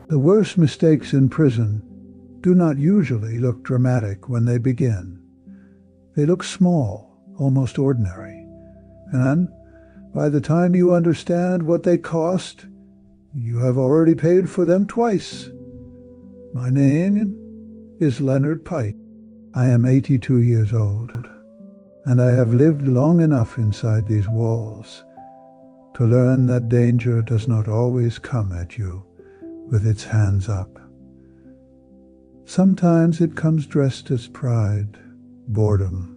The worst mistakes in prison do not usually look dramatic when they begin. They look small, almost ordinary. And by the time you understand what they cost, you have already paid for them twice. My name is Leonard Pike. I am 82 years old, and I have lived long enough inside these walls to learn that danger does not always come at you with its hands up. Sometimes it comes dressed as pride, boredom,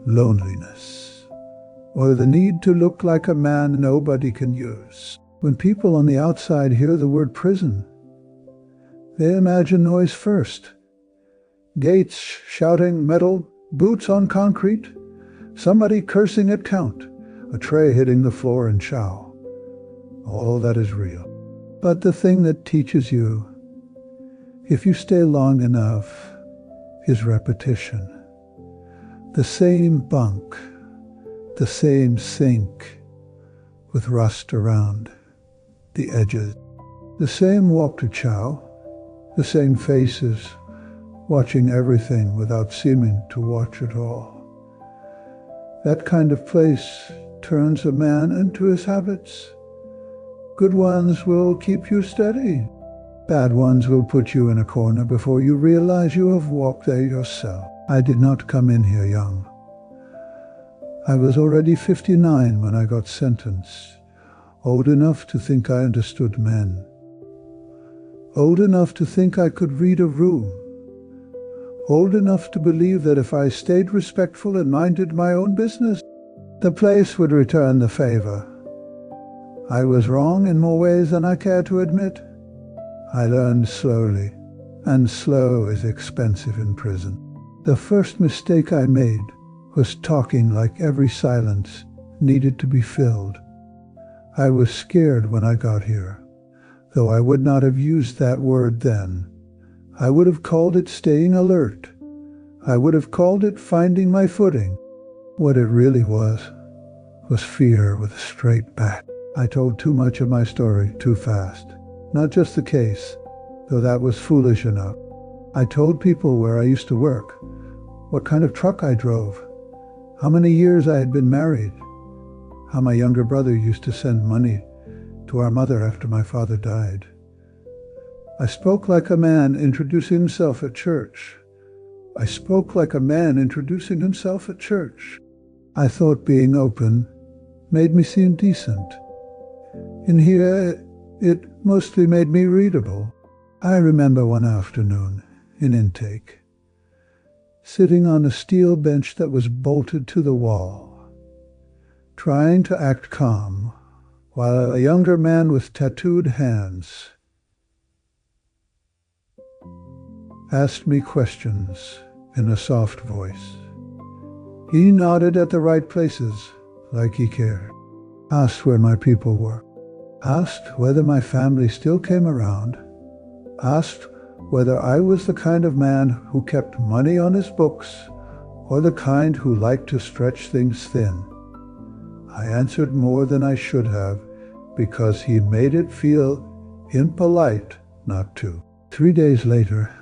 loneliness, or the need to look like a man nobody can use. When people on the outside hear the word prison, they imagine noise first. Gates shouting metal, boots on concrete, somebody cursing at count, a tray hitting the floor in chow. All that is real. But the thing that teaches you, if you stay long enough, is repetition. The same bunk, the same sink, with rust around the edges. The same walk to chow, the same faces, watching everything without seeming to watch at all. That kind of place turns a man into his habits. Good ones will keep you steady. Bad ones will put you in a corner before you realize you have walked there yourself. I did not come in here young. I was already 59 when I got sentenced, old enough to think I understood men, old enough to think I could read a room, old enough to believe that if I stayed respectful and minded my own business, the place would return the favor. I was wrong in more ways than I care to admit. I learned slowly, and slow is expensive in prison. The first mistake I made was talking like every silence needed to be filled. I was scared when I got here, though I would not have used that word then. I would have called it staying alert. I would have called it finding my footing. What it really was fear with a straight back. I told too much of my story too fast. Not just the case, though that was foolish enough. I told people where I used to work, what kind of truck I drove, how many years I had been married, how my younger brother used to send money to our mother after my father died. I spoke like a man introducing himself at church. I spoke like a man introducing himself at church. I thought being open made me seem decent. In here, it mostly made me readable. I remember one afternoon, in intake, sitting on a steel bench that was bolted to the wall, trying to act calm, while a younger man with tattooed hands asked me questions in a soft voice. He nodded at the right places, like he cared. Asked where my people were. Asked whether my family still came around. Asked whether I was the kind of man who kept money on his books or the kind who liked to stretch things thin. I answered more than I should have because he made it feel impolite not to. 3 days later,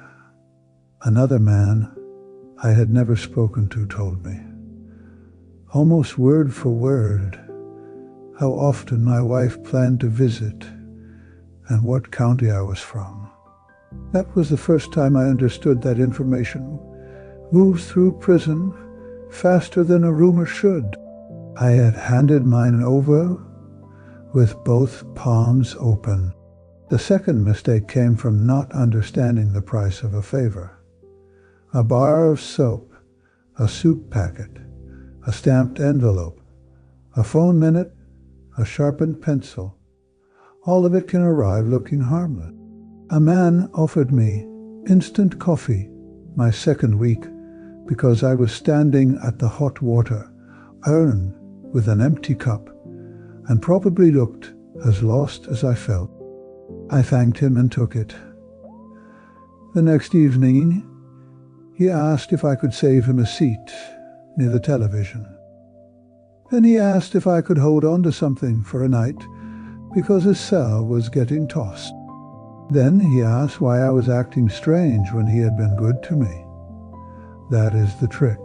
another man I had never spoken to told me, almost word for word, how often my wife planned to visit and what county I was from. That was the first time I understood that information moves through prison faster than a rumor should. I had handed mine over with both palms open. The second mistake came from not understanding the price of a favor. A bar of soap, a soup packet, a stamped envelope, a phone minute, a sharpened pencil. All of it can arrive looking harmless. A man offered me instant coffee my second week because I was standing at the hot water urn with an empty cup and probably looked as lost as I felt. I thanked him and took it. The next evening, he asked if I could save him a seat near the television. Then he asked if I could hold on to something for a night because his cell was getting tossed. Then he asked why I was acting strange when he had been good to me. That is the trick.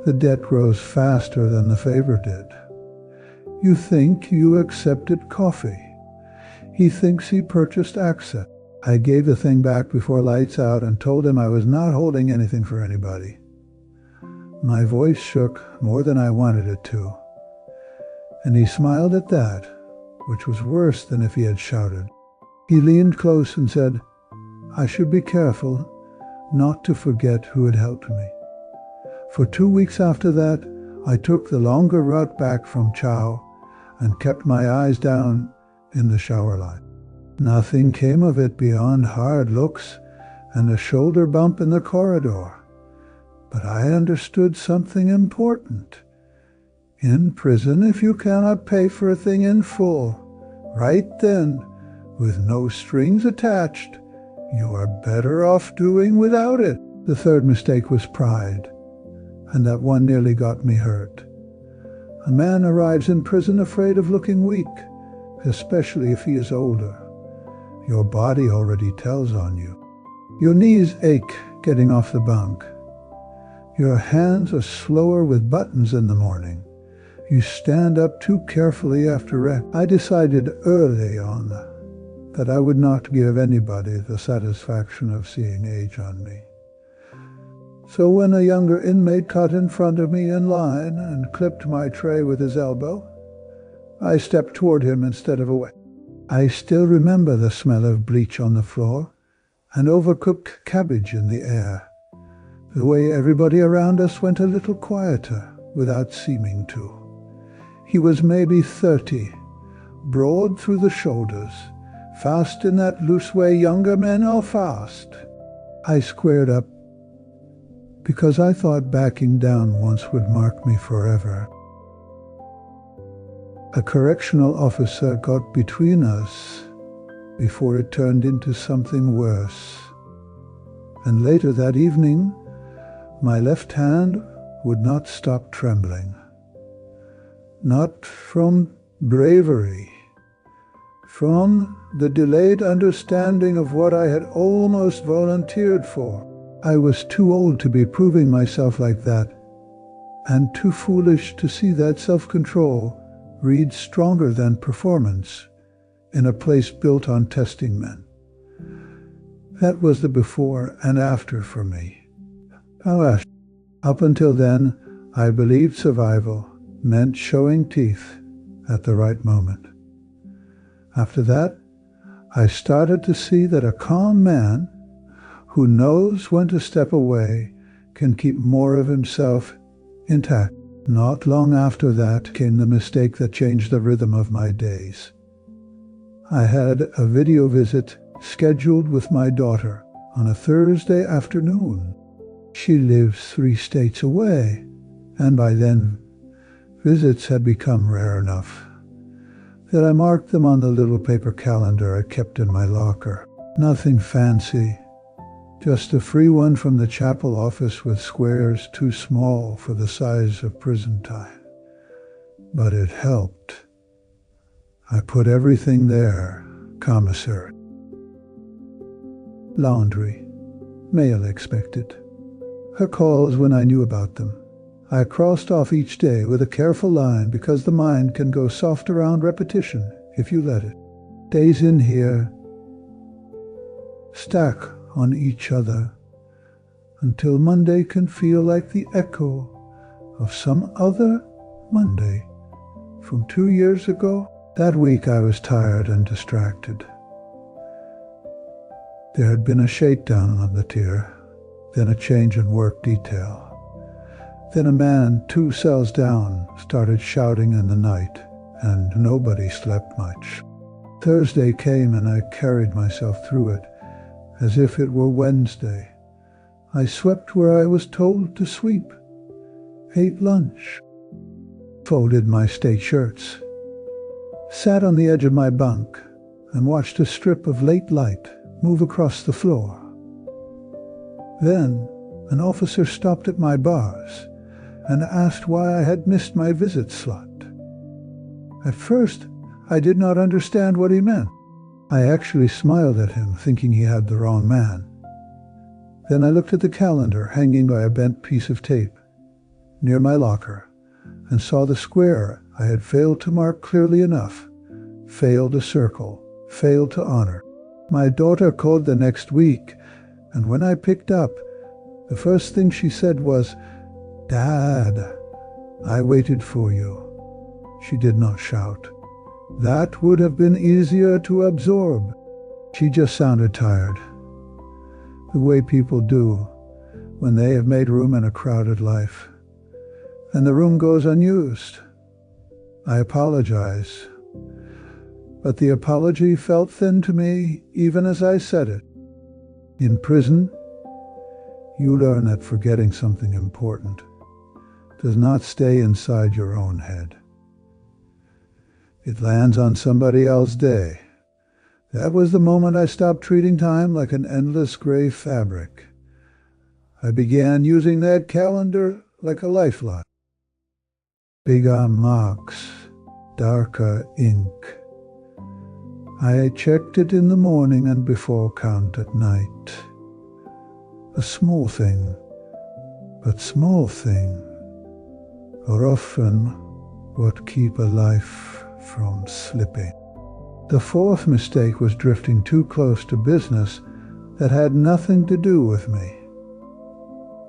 The debt grows faster than the favor did. You think you accepted coffee. He thinks he purchased access. I gave the thing back before lights out and told him I was not holding anything for anybody. My voice shook more than I wanted it to, and he smiled at that, which was worse than if he had shouted. He leaned close and said, I should be careful not to forget who had helped me. For 2 weeks after that, I took the longer route back from Chow and kept my eyes down in the shower line. Nothing came of it beyond hard looks and a shoulder bump in the corridor. But I understood something important. In prison, if you cannot pay for a thing in full, right then, with no strings attached, you are better off doing without it. The third mistake was pride, and that one nearly got me hurt. A man arrives in prison afraid of looking weak, especially if he is older. Your body already tells on you. Your knees ache getting off the bunk. Your hands are slower with buttons in the morning. You stand up too carefully after rest. I decided early on that I would not give anybody the satisfaction of seeing age on me. So when a younger inmate cut in front of me in line and clipped my tray with his elbow, I stepped toward him instead of away. I still remember the smell of bleach on the floor and overcooked cabbage in the air, the way everybody around us went a little quieter without seeming to. He was maybe 30, broad through the shoulders, fast in that loose way younger men are fast. I squared up because I thought backing down once would mark me forever. A correctional officer got between us before it turned into something worse. And later that evening, my left hand would not stop trembling. Not from bravery, from the delayed understanding of what I had almost volunteered for. I was too old to be proving myself like that, and too foolish to see that self-control read stronger than performance in a place built on testing men. That was the before and after for me. However, up until then, I believed survival meant showing teeth at the right moment. After that, I started to see that a calm man who knows when to step away can keep more of himself intact. Not long after that came the mistake that changed the rhythm of my days. I had a video visit scheduled with my daughter on a Thursday afternoon. She lives 3 states away, and by then visits had become rare enough that I marked them on the little paper calendar I kept in my locker. Nothing fancy, just a free one from the chapel office with squares too small for the size of prison time. But it helped. I put everything there. Commissary. Laundry. Mail expected. Her calls when I knew about them. I crossed off each day with a careful line because the mind can go soft around repetition if you let it. Days in here stack on each other until Monday can feel like the echo of some other Monday from 2 years ago. That week I was tired and distracted. There had been a shakedown on the tier, then a change in work detail. Then a man 2 cells down started shouting in the night, and nobody slept much. Thursday came and I carried myself through it as if it were Wednesday. I swept where I was told to sweep, ate lunch, folded my state shirts, sat on the edge of my bunk and watched a strip of late light move across the floor. Then an officer stopped at my bars and asked why I had missed my visit slot. At first, I did not understand what he meant. I actually smiled at him, thinking he had the wrong man. Then I looked at the calendar hanging by a bent piece of tape near my locker and saw the square I had failed to mark clearly enough. Failed to circle, failed to honor. My daughter called the next week, and when I picked up, the first thing she said was, "Dad, I waited for you." She did not shout. That would have been easier to absorb. She just sounded tired. The way people do when they have made room in a crowded life, and the room goes unused. I apologize, but the apology felt thin to me even as I said it. In prison, you learn that forgetting something important does not stay inside your own head. It lands on somebody else's day. That was the moment I stopped treating time like an endless gray fabric. I began using that calendar like a lifeline. Bigger marks, darker ink. I checked it in the morning and before count at night. A small thing, but small thing, are often what keep a life from slipping. The fourth mistake was drifting too close to business that had nothing to do with me.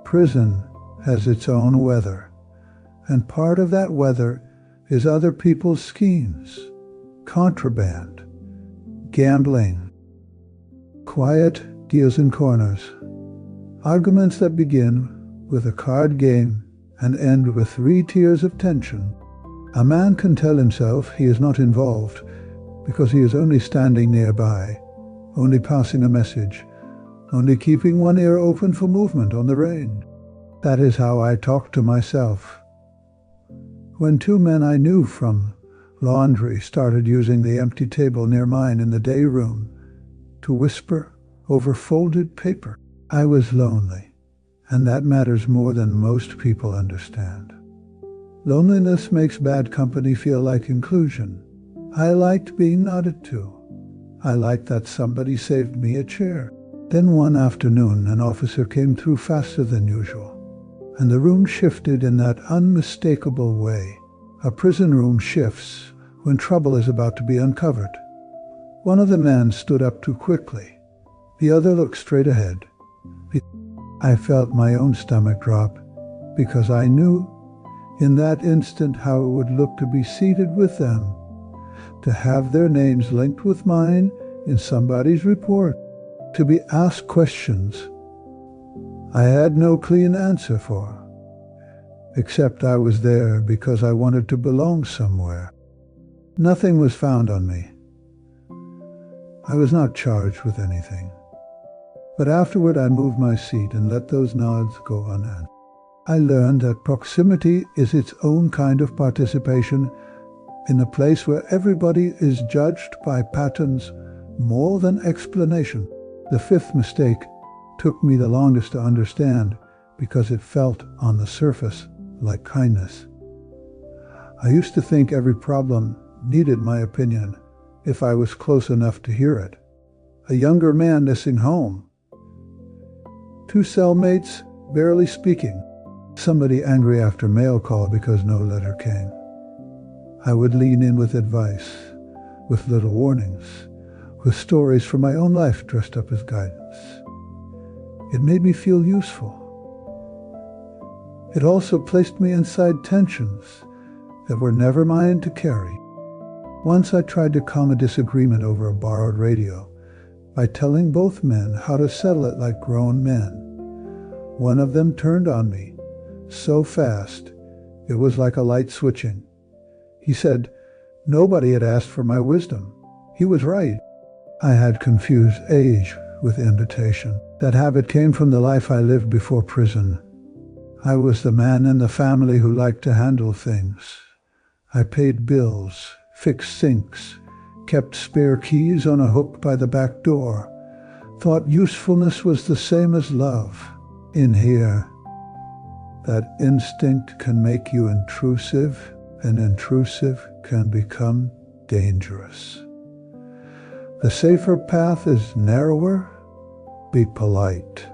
Prison has its own weather, and part of that weather is other people's schemes, contraband, gambling, quiet deals in corners, arguments that begin with a card game and end with 3 tiers of tension. A man can tell himself he is not involved because he is only standing nearby, only passing a message, only keeping one ear open for movement on the range. That is how I talk to myself. When 2 men I knew from laundry started using the empty table near mine in the day room to whisper over folded paper, I was lonely, and that matters more than most people understand. Loneliness makes bad company feel like inclusion. I liked being nodded to. I liked that somebody saved me a chair. Then one afternoon, an officer came through faster than usual, and the room shifted in that unmistakable way a prison room shifts when trouble is about to be uncovered. One of the men stood up too quickly. The other looked straight ahead. I felt my own stomach drop because I knew in that instant how it would look to be seated with them, to have their names linked with mine in somebody's report, to be asked questions I had no clean answer for, except I was there because I wanted to belong somewhere. Nothing was found on me. I was not charged with anything. But afterward I moved my seat and let those nods go unanswered. I learned that proximity is its own kind of participation in a place where everybody is judged by patterns more than explanation. The fifth mistake took me the longest to understand because it felt on the surface like kindness. I used to think every problem needed my opinion if I was close enough to hear it. A younger man missing home. 2 cellmates barely speaking. Somebody angry after mail call because no letter came. I would lean in with advice, with little warnings, with stories from my own life dressed up as guidance. It made me feel useful. It also placed me inside tensions that were never mine to carry. Once I tried to calm a disagreement over a borrowed radio by telling both men how to settle it like grown men. One of them turned on me so fast it was like a light switching. He said nobody had asked for my wisdom. He was right. I had confused age with invitation. That habit came from the life I lived before prison. I was the man in the family who liked to handle things. I paid bills, fixed sinks, kept spare keys on a hook by the back door, thought usefulness was the same as love. In here, that instinct can make you intrusive, and intrusive can become dangerous. The safer path is narrower. Be polite.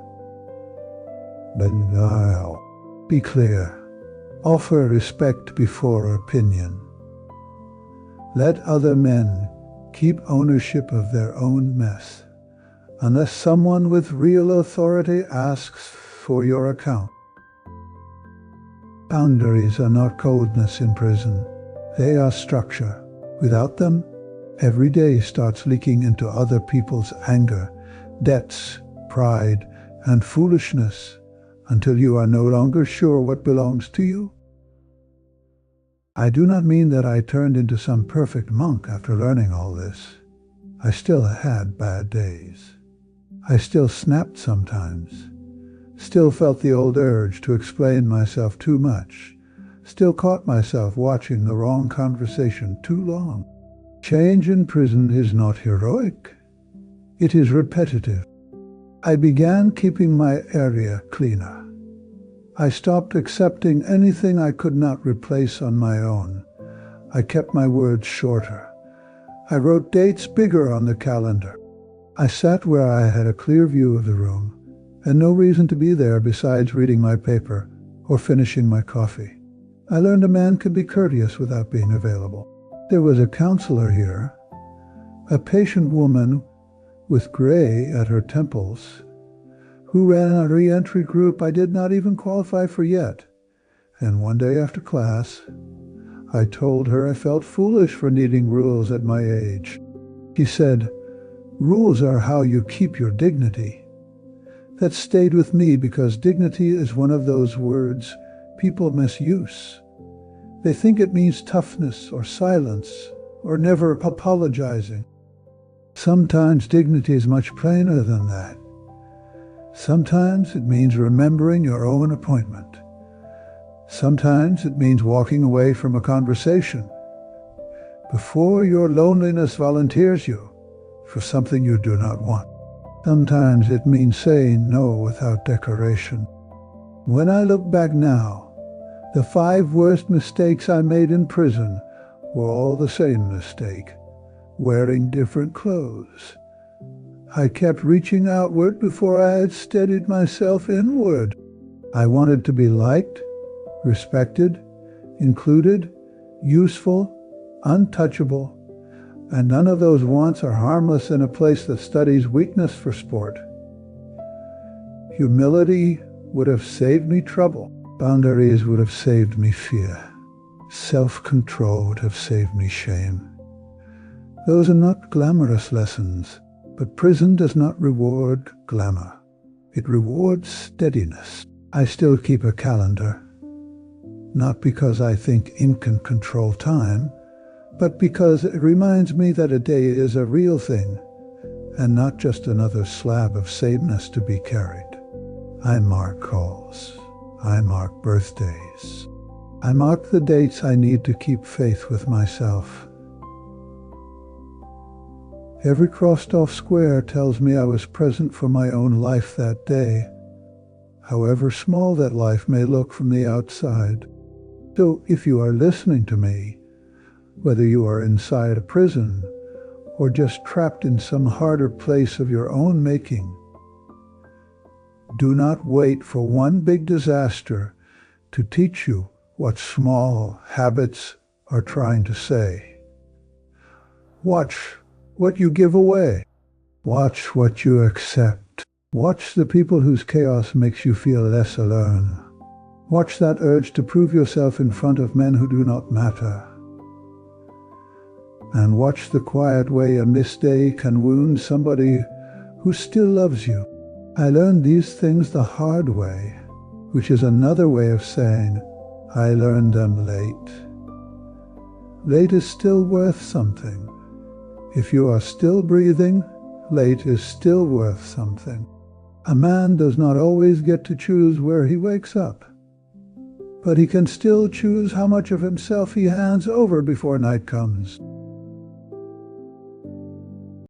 But be clear. Offer respect before opinion. Let other men keep ownership of their own mess, unless someone with real authority asks for your account. Boundaries are not coldness in prison. They are structure. Without them, every day starts leaking into other people's anger, debts, pride, and foolishness until you are no longer sure what belongs to you. I do not mean that I turned into some perfect monk after learning all this. I still had bad days. I still snapped sometimes. Still felt the old urge to explain myself too much. Still caught myself watching the wrong conversation too long. Change in prison is not heroic. It is repetitive. I began keeping my area cleaner. I stopped accepting anything I could not replace on my own. I kept my words shorter. I wrote dates bigger on the calendar. I sat where I had a clear view of the room, and no reason to be there besides reading my paper or finishing my coffee. I learned a man can be courteous without being available. There was a counselor here, a patient woman with gray at her temples, who ran a re-entry group I did not even qualify for yet. And one day after class, I told her I felt foolish for needing rules at my age. She said, "Rules are how you keep your dignity." That stayed with me because dignity is one of those words people misuse. They think it means toughness or silence or never apologizing. Sometimes dignity is much plainer than that. Sometimes it means remembering your own appointment. Sometimes it means walking away from a conversation before your loneliness volunteers you for something you do not want. Sometimes it means saying no without decoration. When I look back now, the 5 worst mistakes I made in prison were all the same mistake: wearing different clothes. I kept reaching outward before I had steadied myself inward. I wanted to be liked, respected, included, useful, untouchable, and none of those wants are harmless in a place that studies weakness for sport. Humility would have saved me trouble. Boundaries would have saved me fear. Self-control would have saved me shame. Those are not glamorous lessons. But prison does not reward glamour. It rewards steadiness. I still keep a calendar, not because I think ink can control time, but because it reminds me that a day is a real thing and not just another slab of sameness to be carried. I mark calls. I mark birthdays. I mark the dates I need to keep faith with myself. Every crossed-off square tells me I was present for my own life that day, however small that life may look from the outside. So if you are listening to me, whether you are inside a prison or just trapped in some harder place of your own making, do not wait for one big disaster to teach you what small habits are trying to say. Watch what you give away. Watch what you accept. Watch the people whose chaos makes you feel less alone. Watch that urge to prove yourself in front of men who do not matter. And watch the quiet way a missed day can wound somebody who still loves you. I learned these things the hard way, which is another way of saying I learned them late. Late is still worth something. If you are still breathing, late is still worth something. A man does not always get to choose where he wakes up, but he can still choose how much of himself he hands over before night comes.